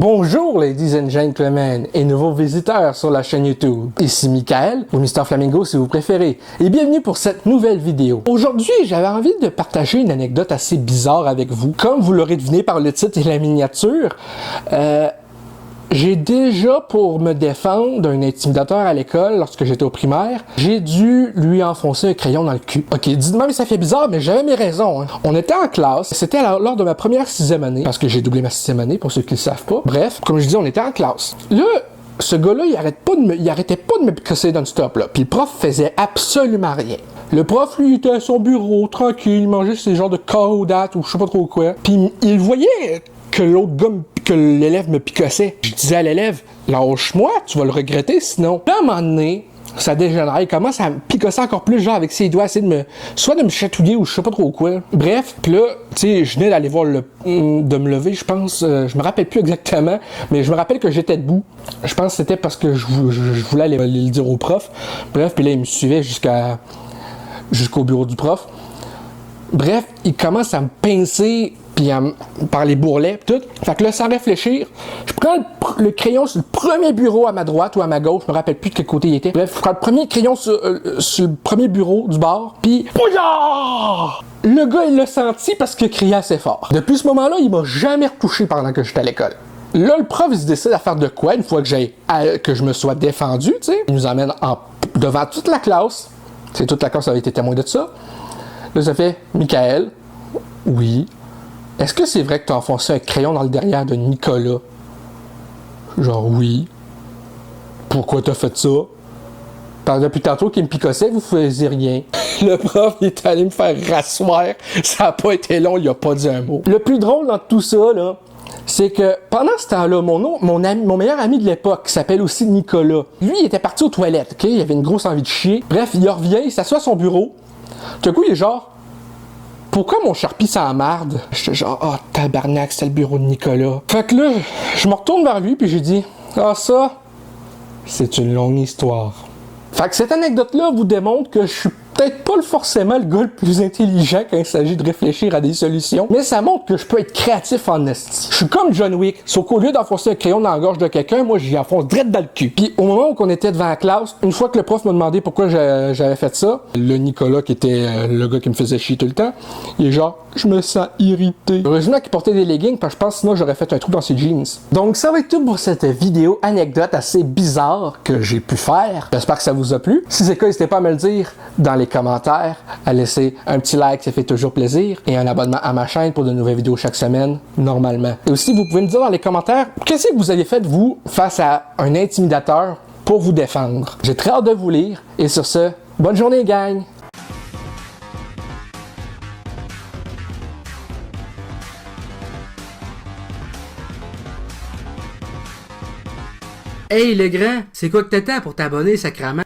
Bonjour ladies and gentlemen et nouveaux visiteurs sur la chaîne YouTube. Ici Michael, ou Mr Flamingo si vous préférez, et bienvenue pour cette nouvelle vidéo. Aujourd'hui, j'avais envie de partager une anecdote assez bizarre avec vous. Comme vous l'aurez deviné par le titre et la miniature, j'ai déjà, pour me défendre d'un intimidateur à l'école lorsque j'étais au primaire, j'ai dû lui enfoncer un crayon dans le cul. Ok, dites-moi mais ça fait bizarre, mais j'avais mes raisons. Hein. On était en classe, c'était lors de ma première 6e année, parce que j'ai doublé ma 6e année, pour ceux qui le savent pas. Bref, comme je dis, on était en classe. Là, ce gars-là, il arrêtait pas de me picosser non-stop, là. Puis le prof faisait absolument rien. Le prof, lui, était à son bureau, tranquille, il mangeait ses genres de caudates ou je sais pas trop quoi. Puis il voyait que l'autre gars, que l'élève me picossait. Je disais à l'élève, lâche-moi, tu vas le regretter sinon. Puis à un moment donné, ça dégénère, il commence à me picosser encore plus, genre avec ses doigts, essayer de me chatouiller ou je sais pas trop quoi. Bref, puis là, tu sais, je venais d'aller voir de me lever, je pense, je me rappelle plus exactement, mais je me rappelle que j'étais debout. Je pense que c'était parce que je voulais aller le dire au prof. Bref, puis là, il me suivait jusqu'au bureau du prof. Bref, il commence à me pincer puis par les bourrelets pis tout. Fait que là, sans réfléchir, je prends le crayon sur le premier bureau à ma droite ou à ma gauche, je me rappelle plus de quel côté il était. Bref, je prends le premier crayon sur le premier bureau du bar, puis bouillard! Le gars, il l'a senti parce qu'il criait assez fort. Depuis ce moment-là, il m'a jamais retouché pendant que j'étais à l'école. Là, le prof, il se décide à faire de quoi une fois que je me sois défendu, tu sais. Il nous emmène devant toute la classe. C'est toute la classe avait été témoin de ça. Là, ça fait « Michael, oui. Est-ce que c'est vrai que tu as enfoncé un crayon dans le derrière de Nicolas? » Genre, oui. Pourquoi t'as fait ça? Parce que depuis tantôt qu'il me picossait, vous faisiez rien. Le prof, il est allé me faire rasseoir. Ça n'a pas été long, il a pas dit un mot. Le plus drôle dans tout ça, là, c'est que pendant ce temps-là, mon meilleur ami de l'époque, qui s'appelle aussi Nicolas, lui, il était parti aux toilettes, ok? Il avait une grosse envie de chier. Bref, il revient, il s'assoit à son bureau. Tout d'un coup, il est genre, pourquoi mon Sharpie s'emmarde? J'étais genre, oh tabarnak, c'est le bureau de Nicolas. Fait que là, je me retourne vers lui, puis j'ai dit, ah ça, c'est une longue histoire. Fait que cette anecdote-là vous démontre que je suis peut-être pas forcément le gars le plus intelligent quand il s'agit de réfléchir à des solutions, mais ça montre que je peux être créatif en esti. Je suis comme John Wick, sauf qu'au lieu d'enfoncer un crayon dans la gorge de quelqu'un, moi j'y enfonce direct dans le cul. Puis au moment où on était devant la classe, une fois que le prof m'a demandé pourquoi j'avais fait ça, le Nicolas qui était le gars qui me faisait chier tout le temps, il est genre, je me sens irrité. Heureusement qu'il portait des leggings parce que je pense que sinon j'aurais fait un trou dans ses jeans. Donc ça va être tout pour cette vidéo anecdote assez bizarre que j'ai pu faire. J'espère que ça vous a plu. Si c'est le cas, n'hésitez pas à me le dire dans les commentaires, à laisser un petit like, ça fait toujours plaisir, et un abonnement à ma chaîne pour de nouvelles vidéos chaque semaine, normalement. Et aussi, vous pouvez me dire dans les commentaires, qu'est-ce que vous avez fait, vous, face à un intimidateur pour vous défendre. J'ai très hâte de vous lire, et sur ce, bonne journée, gang! Hey le grand, c'est quoi que t'attends pour t'abonner, sacrément?